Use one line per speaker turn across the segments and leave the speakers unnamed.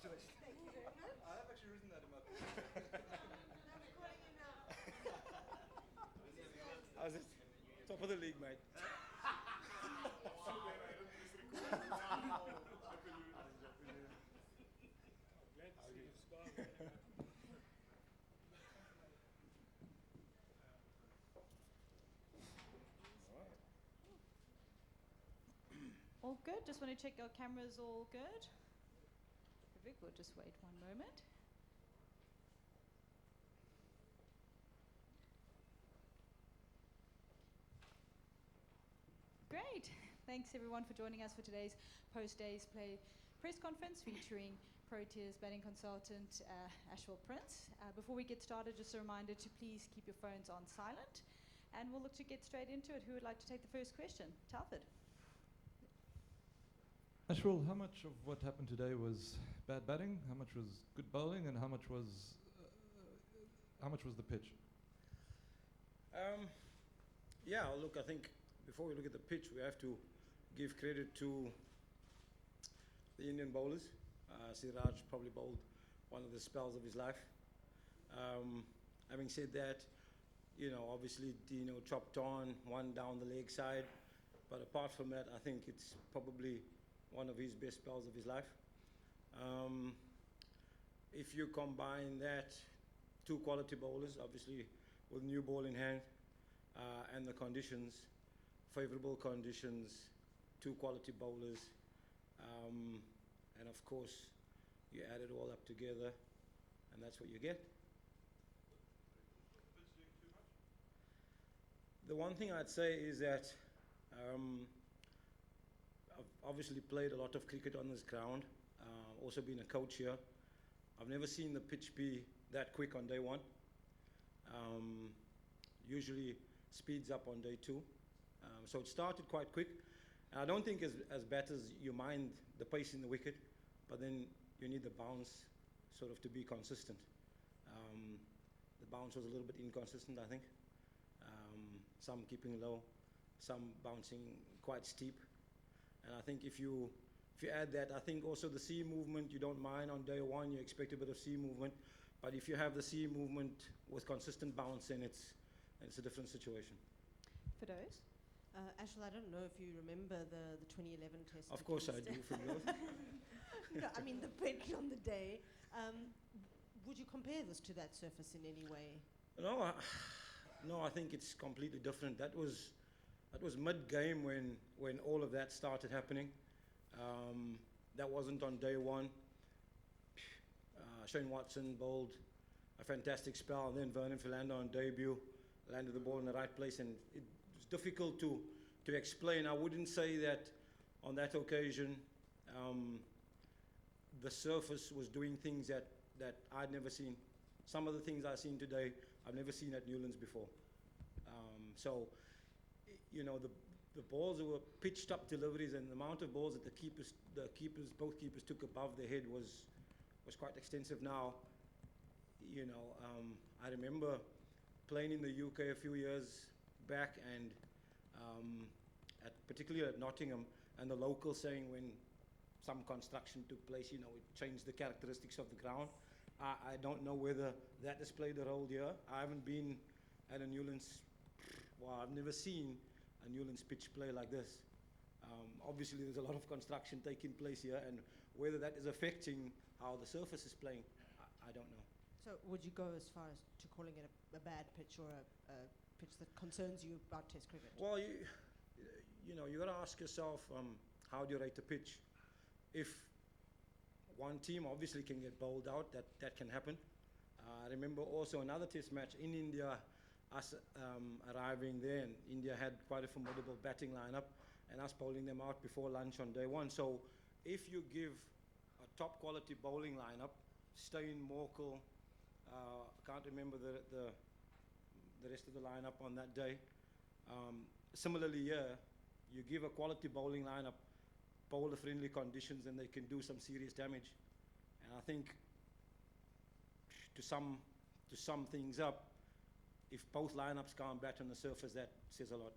Congratulations.
Thank you very much.
I have actually written that in my book.
I'm recording you now.
How's it? Top of the league, mate.
Glad to see you smiling.
All good? Just want to check your cameras all good? Perfect, we'll just wait one moment. Great. Thanks everyone for joining us for today's post-days play press conference featuring Proteas batting consultant Ashwell Prince. Before we get started, just a reminder to please keep your phones on silent, and we'll look to get straight into it. Who would like to take the first question? Talford.
Ashwell, how much of what happened today was bad batting? How much was good bowling? And how much was the pitch?
Yeah, look, I think before we look at the pitch, we have to give credit to the Indian bowlers. Siraj probably bowled one of the spells of his life. Having said that, obviously Dino chopped on, one down the leg side. But apart from that, I think it's probably one of his best spells of his life. If you combine that, two quality bowlers, obviously with new ball in hand, and the conditions, favourable conditions, two quality bowlers, and of course you add it all up together and that's what you get. The one thing I'd say is that I've obviously played a lot of cricket on this ground, also been a coach here. I've never seen the pitch be that quick on day one. Usually speeds up on day two. So it started quite quick. And I don't think as batters you mind the pace in the wicket, but then you need the bounce sort of to be consistent. The bounce was a little bit inconsistent, I think. Some keeping low, some bouncing quite steep. And I think if you add that, I think also the sea movement, you don't mind on day one, you expect a bit of sea movement. But if you have the sea movement with consistent bounce, then it's a different situation.
Firdose.
Ashwell, I don't know if you remember the 2011 test.
Of course I do, for those.
No, I mean the pitch on the day. Would you compare this to that surface in any way?
No, I think it's completely different. That was mid-game when all of that started happening. That wasn't on day one. Shane Watson bowled a fantastic spell, and then Vernon Philander on debut landed the ball in the right place, and it was difficult to explain. I wouldn't say that on that occasion the surface was doing things that I'd never seen. Some of the things I've seen today, I've never seen at Newlands before. So, the balls were pitched up deliveries, and the amount of balls that both keepers took above their head was quite extensive. Now, I remember playing in the UK a few years back, and particularly at Nottingham, and the locals saying when some construction took place, it changed the characteristics of the ground. I don't know whether that has played a role here. I haven't been at a Newlands. Well, I've never seen a Newlands pitch play like this. Obviously, there's a lot of construction taking place here, and whether that is affecting how the surface is playing, I don't know.
So would you go as far as to calling it a bad pitch or a pitch that concerns you about Test cricket?
Well, you got to ask yourself, how do you rate the pitch? If one team obviously can get bowled out, that can happen. I remember also another Test match in India, us arriving there, and India had quite a formidable batting lineup, and us bowling them out before lunch on day one. So if you give a top quality bowling lineup, Steyn, Morkel, can't remember the rest of the lineup on that day. Similarly here, you give a quality bowling lineup, bowler friendly conditions, and they can do some serious damage. And I think to sum things up, if both lineups can't bat on the surface, that says a lot.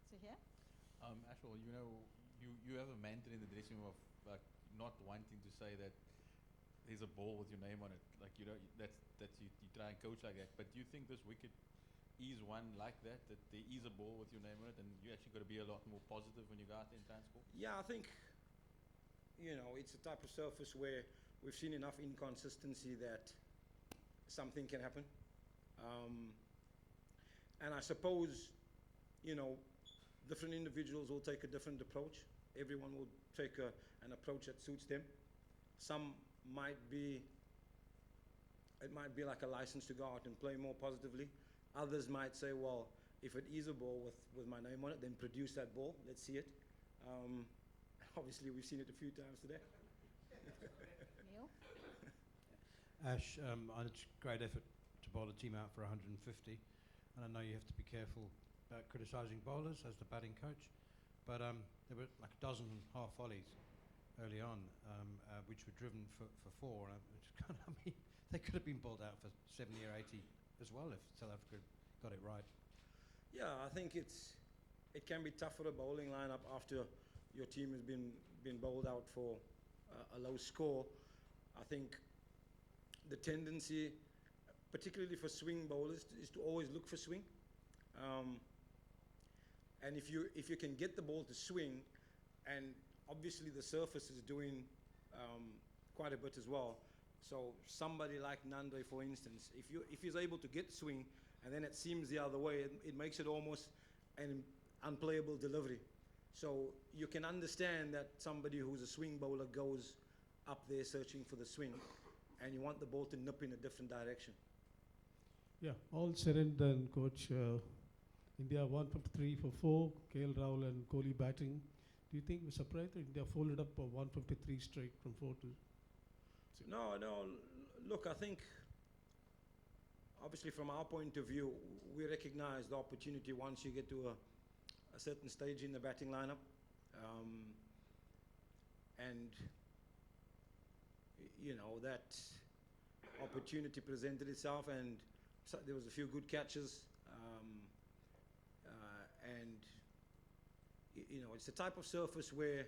So here.
Ashwell, you have a mantra in the dressing room of not wanting to say that there's a ball with your name on it. Like you know, that's you try and coach like that. But do you think this wicket is one like that? That there is a ball with your name on it, and you actually got to be a lot more positive when you go out there and try and score?
Yeah, I think, it's a type of surface where we've seen enough inconsistency that something can happen. And I suppose, different individuals will take a different approach. Everyone will take an approach that suits them. Some it might be like a license to go out and play more positively. Others might say, well, if it is a ball with my name on it, then produce that ball. Let's see it. Obviously, we've seen it a few times today.
Neil?
Ash, it's a great effort to bowl a team out for 150. And I know you have to be careful about criticising bowlers as the batting coach. But there were like a dozen half volleys early on, which were driven for four. They could have been bowled out for 70 or 80 as well if South Africa got it right.
Yeah, I think it can be tough for a bowling lineup after your team has been bowled out for a low score. I think the tendency, particularly for swing bowlers, is to always look for swing. And if you can get the ball to swing, and obviously the surface is doing quite a bit as well. So somebody like Nandre, for instance, if he's able to get swing, and then it seems the other way, it makes it almost an unplayable delivery. So you can understand that somebody who's a swing bowler goes up there searching for the swing, and you want the ball to nip in a different direction.
Yeah, all said and done, Coach. India 153 for 4, KL Rahul and Kohli batting. Do you think we're surprised that India folded up 153 straight from 4 to 6?
No. Look, I think, obviously from our point of view, we recognize the opportunity once you get to a certain stage in the batting lineup. And, that opportunity presented itself, and so there was a few good catches. And, it's the type of surface where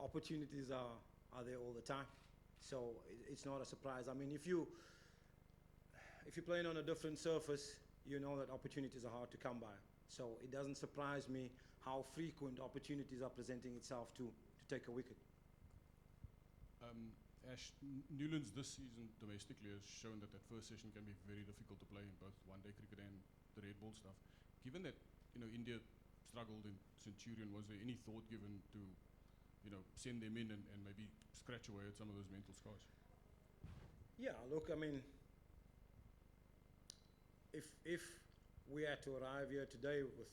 opportunities are there all the time. So it's not a surprise. I mean, if you're playing on a different surface, you know that opportunities are hard to come by. So it doesn't surprise me how frequent opportunities are presenting itself to take a wicket.
Ash, Newlands this season domestically has shown that first session can be very difficult to play in both one-day cricket and the red ball stuff. Given that, India struggled in Centurion, was there any thought given to, send them in and maybe scratch away at some of those mental scars?
Yeah, look, I mean, if we had to arrive here today with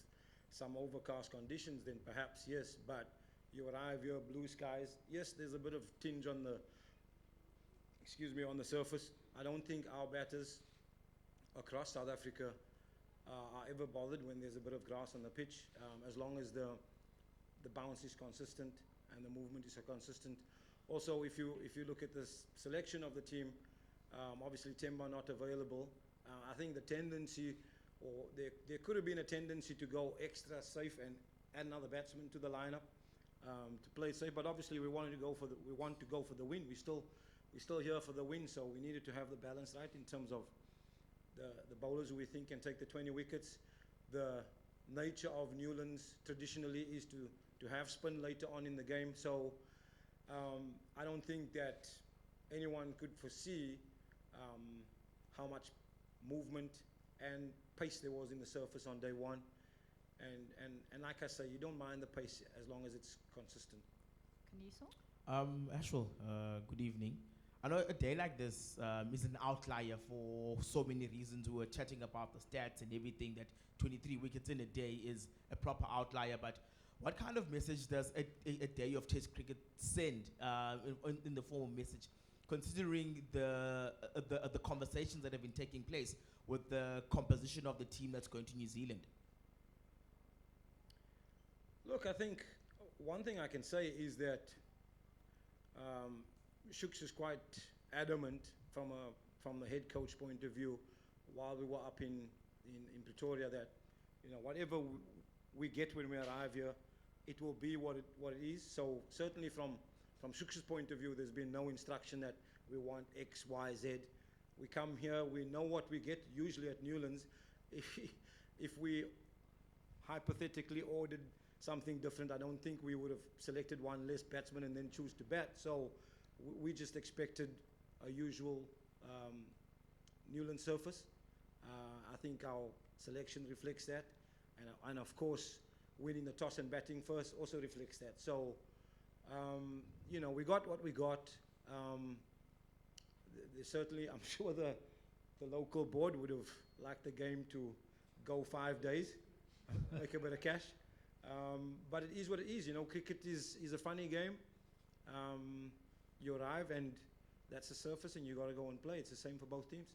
some overcast conditions, then perhaps yes, but you arrive here, blue skies, yes, there's a bit of tinge on the surface. I don't think our batters across South Africa are ever bothered when there's a bit of grass on the pitch, as long as the bounce is consistent and the movement is consistent. Also, if you look at the selection of the team, obviously Temba not available. I think the tendency, or there could have been a tendency to go extra safe and add another batsman to the lineup to play safe. But obviously we want to go for the win. We're still here for the win, so we needed to have the balance right in terms of the bowlers who we think can take the 20 wickets. The nature of Newlands traditionally is to have spin later on in the game. So I don't think that anyone could foresee how much movement and pace there was in the surface on day one. And like I say, you don't mind the pace as long as it's consistent.
Kaniso?
Ashwell, good evening. I know a day like this is an outlier for so many reasons. We were chatting about the stats and everything, that 23 wickets in a day is a proper outlier. But what kind of message does a day of Test cricket send in the form of message, considering the conversations that have been taking place with the composition of the team that's going to New Zealand?
Look, I think one thing I can say is that Shooks is quite adamant from the head coach point of view while we were up in Pretoria that whatever we get when we arrive here, it will be what it is. So certainly from from Suks's point of view, there's been no instruction that we want X, Y, Z. We come here, we know what we get, usually at Newlands. If we hypothetically ordered something different, I don't think we would have selected one less batsman and then choose to bat. So we just expected a usual Newlands surface. I think our selection reflects that. And of course, winning the toss and batting first also reflects that. So, you know, we got what we got. Certainly, I'm sure the local board would have liked the game to go 5 days, make a bit of cash. But it is what it is. You know, cricket is a funny game. You arrive and that's the surface and you got to go and play. It's the same for both teams.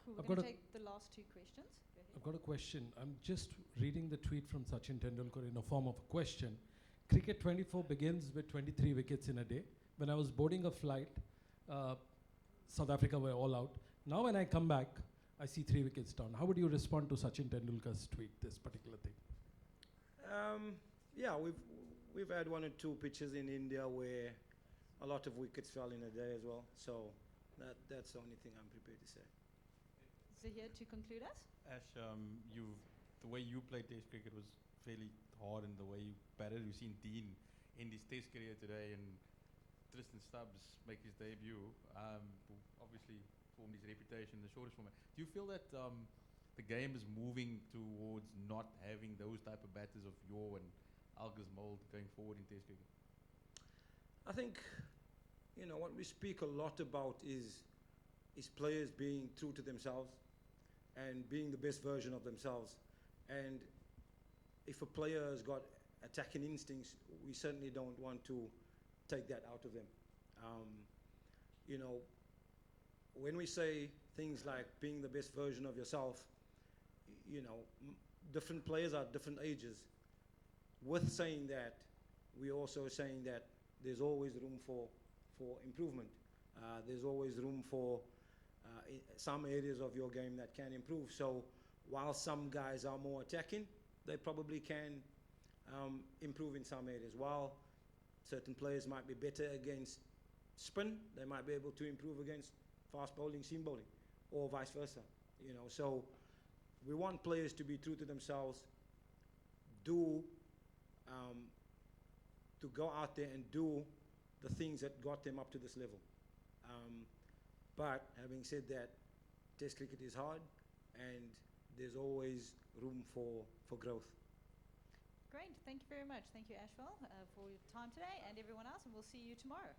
Cool.
I've
We're
got
going
a-
to take the last two questions. Go ahead.
I've got a question. I'm just reading the tweet from Sachin Tendulkar in a form of a question. Cricket 24 begins with 23 wickets in a day. When I was boarding a flight, South Africa were all out. Now when I come back, I see 3 wickets down. How would you respond to Sachin Tendulkar's tweet, this particular thing?
Yeah, we've had 1 or 2 pitches in India where a lot of wickets fell in a day as well. So that's the only thing I'm prepared to say.
Zahir, to conclude us?
Ash, the way you played Test cricket was fairly hard, and the way you batted. We've seen Dean end his Test career today, and Tristan Stubbs make his debut. Who obviously formed his reputation in the shortest format. Do you feel that the game is moving towards not having those type of batters of Yaw and Alga's mold going forward in Test cricket?
I think, you know, what we speak a lot about is players being true to themselves and being the best version of themselves. And if a player has got attacking instincts, we certainly don't want to take that out of them. You know, when we say things like being the best version of yourself, you know, different players are at different ages. With saying that, we're also saying that there's always room for improvement. There's always room for some areas of your game that can improve. So while some guys are more attacking, they probably can improve in some areas. While certain players might be better against spin, they might be able to improve against fast bowling, seam bowling, or vice versa. You know, so we want players to be true to themselves, to go out there and do the things that got them up to this level. But having said that, Test cricket is hard, and there's always room for growth.
Great. Thank you very much. Thank you, Ashwell, for your time today, and everyone else, and we'll see you tomorrow.